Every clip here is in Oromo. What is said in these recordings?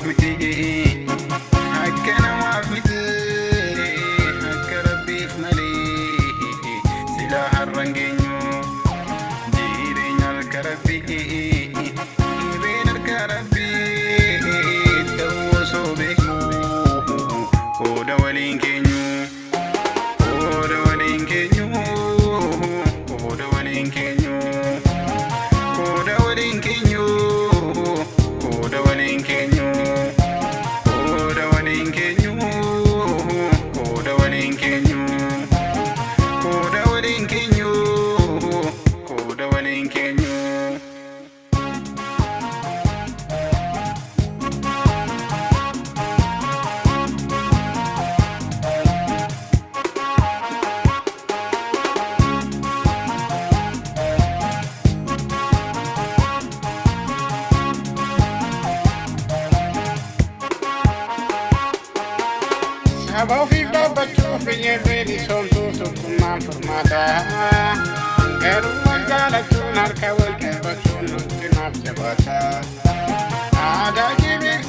متي هكنا ما فتي هكربي ملي سلاح الرنجينيو جيرين الكربي بين الكربي توسو بيكو كودا ولين كينيو كودا ولين كينيو كودا ولين كينيو كودا ولين كينيو كودا ولين كينيو كودا ولين كينيو كودا ولين كينيو كودا ولين كينيو كودا ولين كينيو Above if the butcher figure really sold to man for mother. Everyone got a tune, I'll cover the tune, not the butter. Ada give it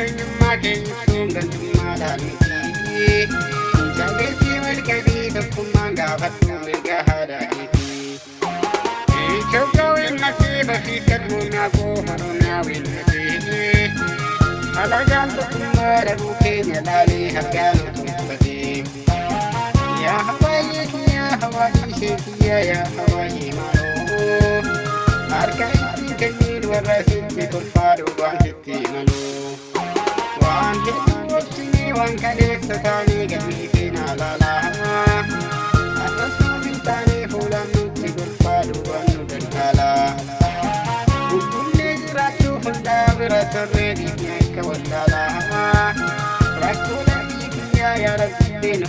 in your market, soon than to mother. Jaggy will get it up to manga, but to make a harder. It's a going like if he can go now in the day. Alagaan tukumara bukenya lali hargano tumpati ya Hawaii shekiya ya Hawaii maro harka itti kenyin warra sitti kolfaadhu waan sitti malu waan hedduu obsini waan kaleessa taanii gammiitiin alaalaa akkasuma hin taane fuulaan nutti kolfaadhu waan nu dalaalaa Bubbullee jiraachuu hundaa bira torree dhiibnee akka wallaalaa rakkoo lamii kiyyaa yaa rabbiin